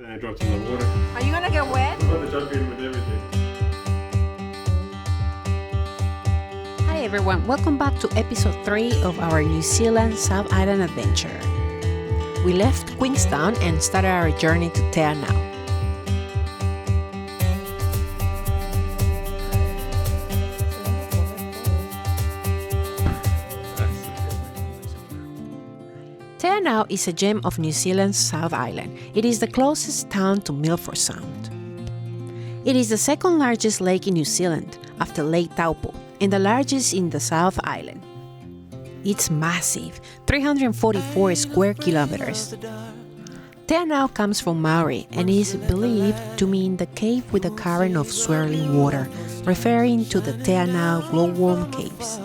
And I dropped in the water. Are you gonna get wet? I'm about to jump in with everything. Hi everyone, welcome back to episode 3 of our New Zealand South Island adventure. We left Queenstown and started our journey to Te Anau. Te Anau is a gem of New Zealand's South Island. It is the closest town to Milford Sound. It is the second largest lake in New Zealand after Lake Taupo and the largest in the South Island. It's massive, 344 square kilometers. Te Anau comes from Maori and is believed to mean the cave with a current of swirling water, referring to the Te Anau glowworm caves.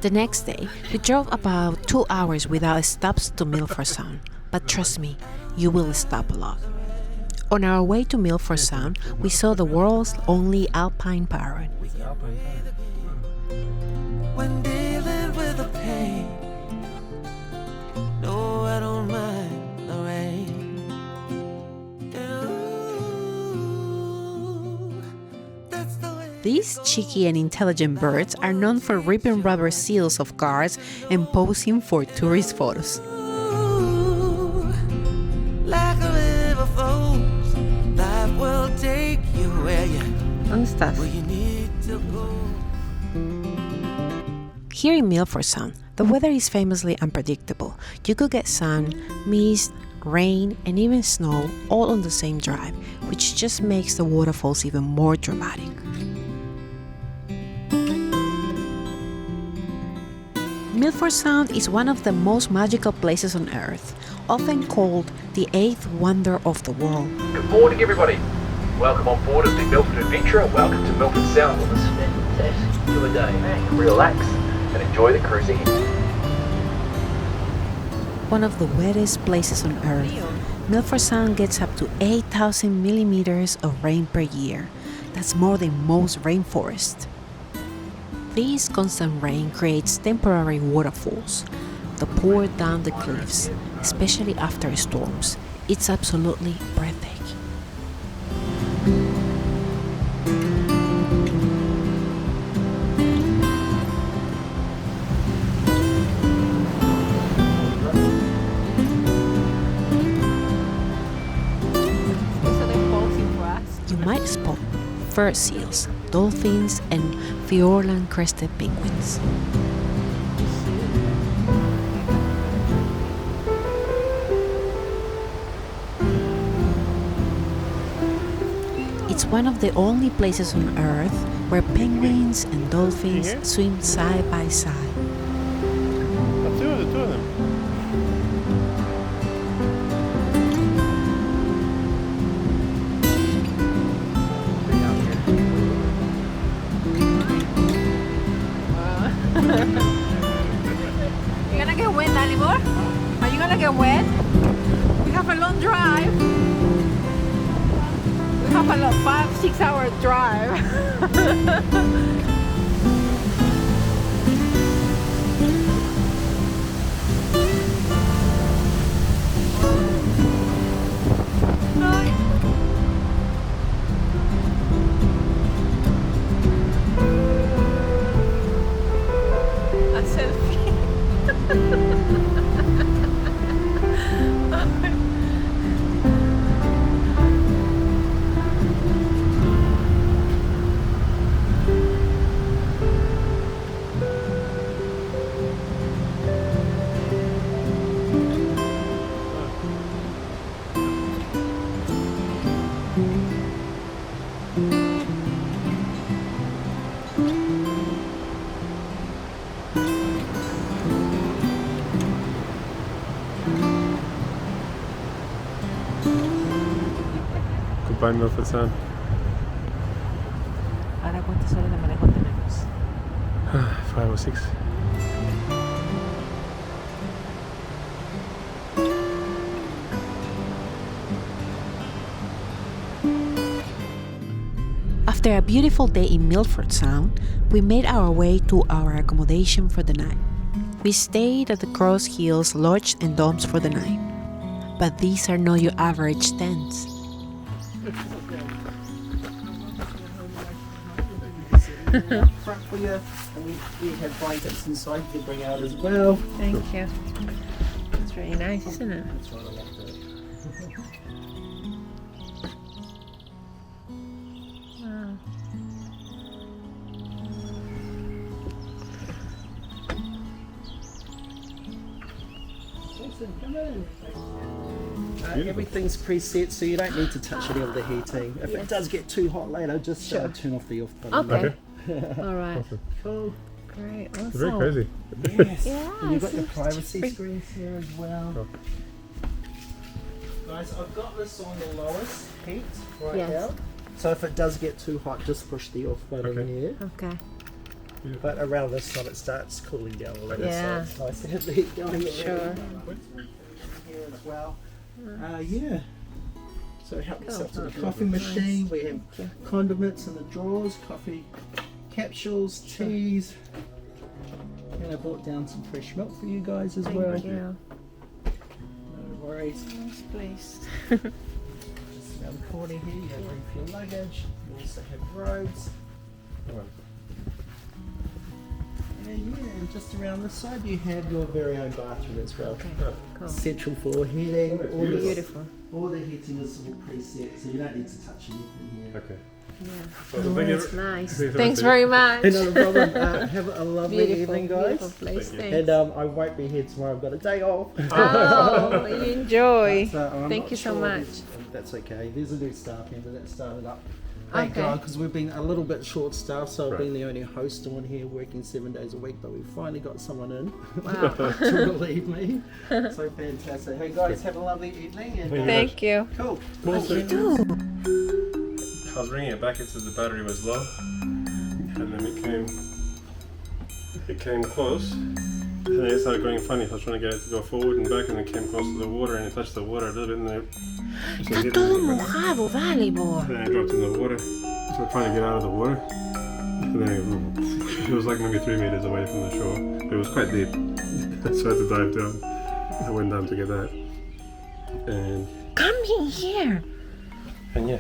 The next day, we drove about 2 hours without stops to Milford Sound, but trust me, you will stop a lot. On our way to Milford Sound, we saw the world's only alpine parrot. When dealing with the pain, no, I don't mind the rain. Ooh, that's the way. These cheeky and intelligent birds are known for ripping rubber seals of cars and posing for tourist photos. Ooh, like a river flows, life will take you where you need to go. Here in Milford Sound, the weather is famously unpredictable. You could get sun, mist, rain, and even snow all on the same drive, which just makes the waterfalls even more dramatic. Milford Sound is one of the most magical places on Earth, often called the 8th wonder of the world. Good morning, everybody. Welcome on board as the Milford Adventurer. Welcome to Milford Sound on this fantastic tour day. Relax and enjoy the cruise ahead. One of the wettest places on Earth, Milford Sound gets up to 8,000 millimeters of rain per year. That's more than most rainforests. This constant rain creates temporary waterfalls that pour down the cliffs, especially after storms. It's absolutely breathtaking. You might spot fur seals, dolphins, and fjord crested penguins. It's one of the only places on Earth where penguins and dolphins swim side by side. Two of them. You're gonna get wet, Dalibor? Are you gonna get wet? We have a long drive. We have a 5-6 hour drive. A selfie. Goodbye, Milford Sound. Ahora, ¿cuántas horas de manejo tenemos? 5 or 6. After a beautiful day in Milford Sound, we made our way to our accommodation for the night. We stayed at the Cross Hills Lodge and Domes for the night. But these are not your average tents. Front for you, and we have blankets inside you can bring out as well. Thank you. It's very nice, isn't it? That's right, I like that. Wow. Jason, come in. Everything's preset, so you don't need to touch any of the heating. If it does get too hot later, just turn off the off button. Okay. All right. Cool. Great. Awesome. It's very crazy. Yes. Yeah, And you've got it's your just privacy pretty- screens here as well. Oh. Guys, I've got this on the lowest heat right Yes. now. So if it does get too hot, just push the off button Okay. here. Okay. But around this time it starts cooling down a little. Yeah. So it's nice to have the heat going Sure. here as well. Yeah. So help yourself to the coffee machine. We have condiments in the drawers, coffee capsules, teas. And I brought down some fresh milk for you guys as well. Thank you. No worries. Nice place. Just around the corner here, you have room for your luggage. You also have robes. And yeah, and just around the side you have your very own bathroom as well. Okay. Cool. Central floor heating. Beautiful. All the heating is all preset, so you don't need to touch anything here. Okay. Yeah. So Oh, thank you. it's nice. Thank you. Thanks very much. Hey, not a problem. Have a lovely Beautiful, evening, beautiful guys. place. Thank you. Thanks. And I won't be here tomorrow. I've got a day off. Oh, you enjoy. But, I'm Thank not you so sure much. if- That's okay. There's a new staff member that started up. Okay. Thank God, because we've been a little bit short-staffed, so I've Right. been the only host on here working 7 days a week, but we've finally got someone in Wow. to relieve me. So fantastic. Hey guys, have a lovely evening. And, Thank you. Cool. What you do? I was bringing it back. It said the battery was low, and then it came close, and then it started going funny. I was trying to get it to go forward and back, and it came close to the water, and it touched the water a little bit, and then it Está todo mojado, vale, boy. then I dropped in the water. So we're trying to get out of the water, and then it was like maybe 3 meters away from the shore. It was quite deep, so I had to dive down. I went down to get that, and Come in here. yeah.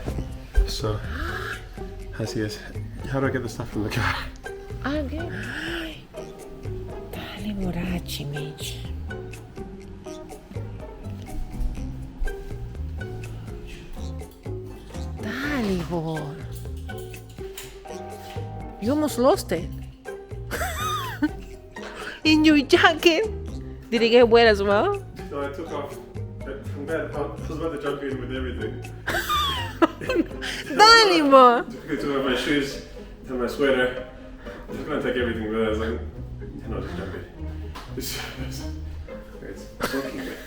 So, así es. How do I get the stuff from the car? Okay. Dale, borrachi, Mitch. Dale, boy. You almost lost it. In your jacket. Did it get wet as well? So I took off from bed. I was about to jump in with everything. Dale, boy. I took off my shoes and my sweater. I was going to take everything, but I was like, no, just jump in. It's soaking wet.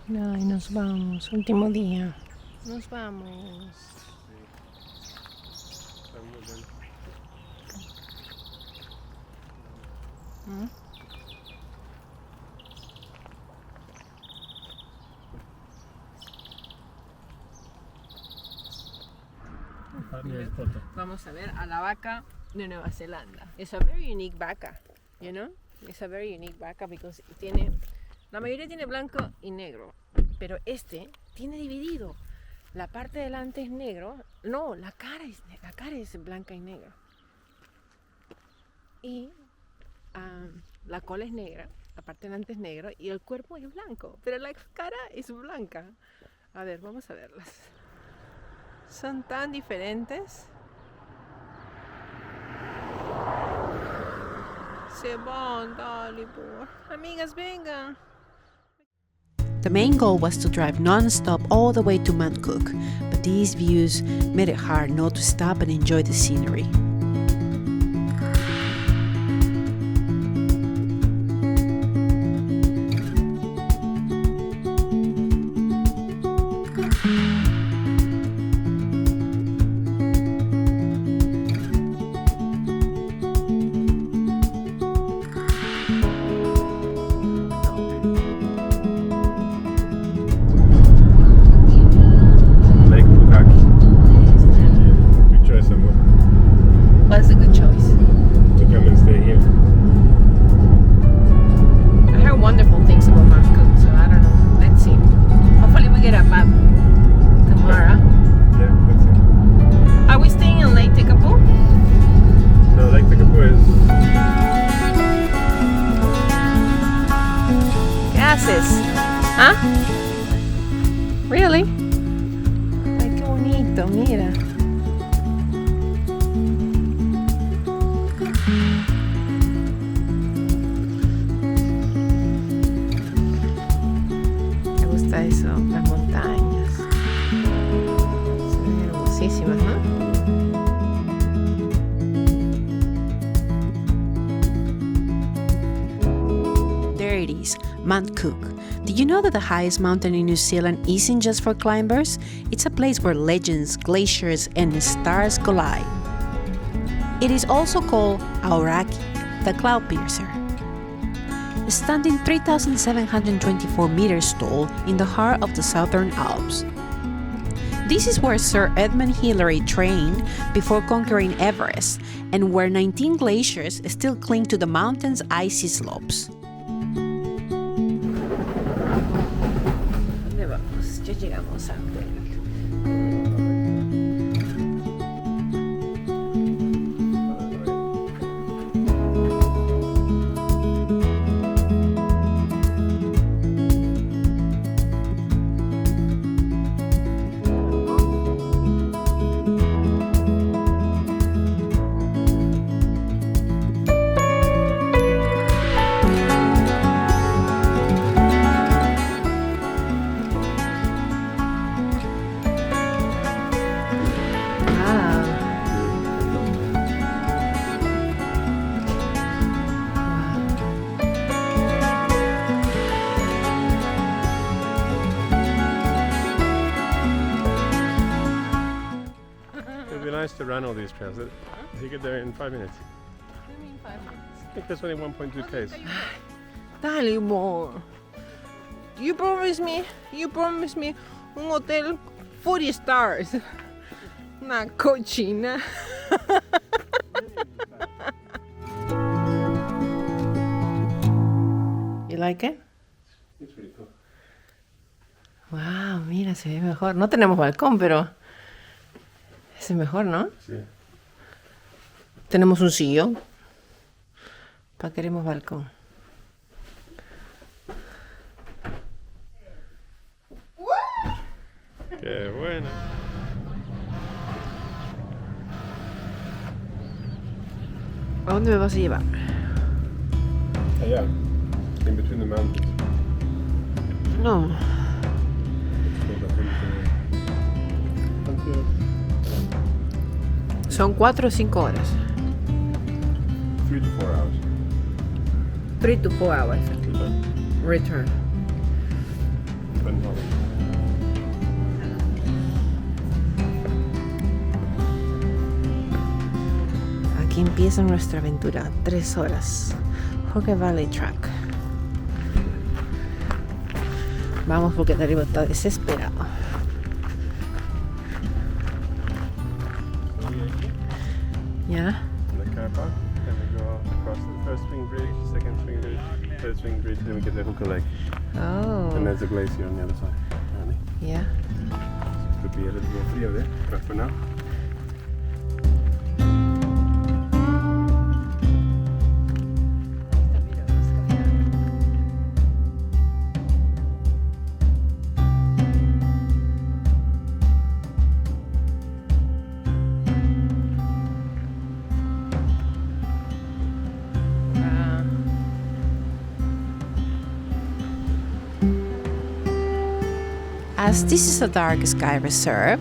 Ay, nos vamos. Último día. Nos vamos. ¿Mm? Vamos a ver a la vaca de Nueva Zelanda. It's a very unique vaca, you know? It's a very unique vaca because tiene, la mayoría tiene blanco y negro, pero este tiene dividido. La parte de delante es negro, no, la cara es blanca y negra. Y la cola es negra, la parte de delante es negra y el cuerpo es blanco, pero la cara es blanca. A ver, vamos a verlas. Son tan diferentes. Se van, dale, por. Amigas, vengan. The main goal was to drive non-stop all the way to Mount Cook, but these views made it hard not to stop and enjoy the scenery. Lake Aoraki. We try somewhere. glasses. ¿Ah? Really? Ay, qué bonito, mira. Me gusta eso, las montañas. Se ven hermosísimas, ¿no? There it is, Mount Cook. Did you know that the highest mountain in New Zealand isn't just for climbers? It's a place where legends, glaciers, and stars collide. It is also called Aoraki, the cloud piercer. Standing 3,724 meters tall in the heart of the Southern Alps. This is where Sir Edmund Hillary trained before conquering Everest, and where 19 glaciers still cling to the mountain's icy slopes. ¿Dónde vamos? Ya llegamos a To run all these trails. You get there in 5 minutes. What do you mean 5 minutes? I think there's only 1.2 k's. Dale, more. You promised me un hotel 40 stars. Una cochina. You like it? It's pretty cool. Wow, mira, se ve mejor. No tenemos balcón, pero es mejor, ¿no? Sí. Tenemos un sillón. ¿Para qué queremos balcón? Qué bueno. ¿A dónde me vas a llevar? Allá. In between the mountains. No. Son 4 o 5 horas. 3 to 4 hours. 3 to 4 hours. Return. Aquí empieza nuestra aventura. 3 horas. Hoke Valley Track. Vamos porque Darío está desesperado. Yeah. In the car park, then we go across the first swing bridge, second swing bridge, third swing bridge, then we get the Hooker Lake. Oh. And there's a glacier on the other side. Apparently. Yeah. Could be a little bit frío there, but for now. As this is a dark sky reserve,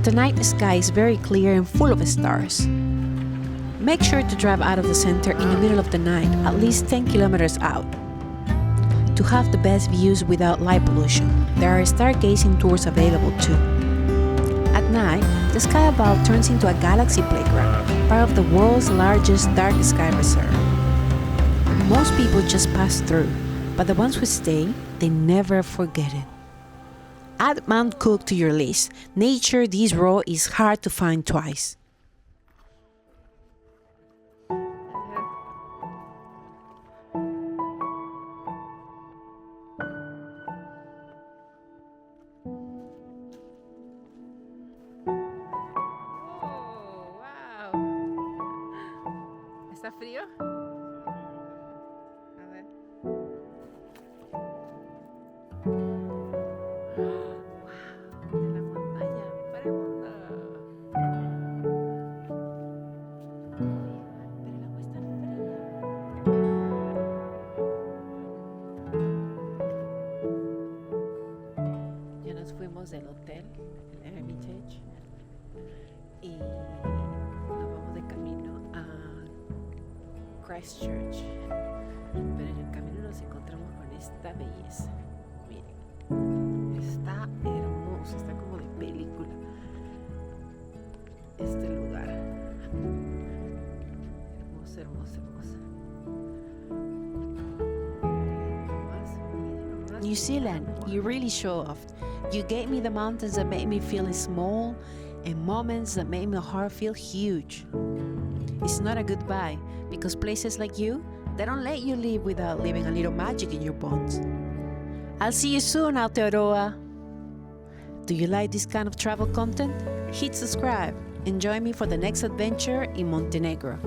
the night sky is very clear and full of stars. Make sure to drive out of the center in the middle of the night, at least 10 kilometers out. To have the best views without light pollution, there are stargazing tours available too. At night, the sky above turns into a galaxy playground, part of the world's largest dark sky reserve. Most people just pass through, but the ones who stay, they never forget it. Add Mount Cook to your list. Nature this raw is hard to find twice. Oh, wow. ¿Está frío? A ver. salimos del hotel, el Hermitage, y nos vamos de camino a Christchurch. Pero en el camino nos encontramos con esta belleza. Miren, está hermoso, está como de película este lugar. Hermoso, hermoso, hermoso. New Zealand, you really show off. You gave me the mountains that made me feel small and moments that made my heart feel huge. It's not a goodbye, because places like you, they don't let you live without leaving a little magic in your bones. I'll see you soon, Aotearoa. Do you like this kind of travel content? Hit subscribe and join me for the next adventure in Montenegro.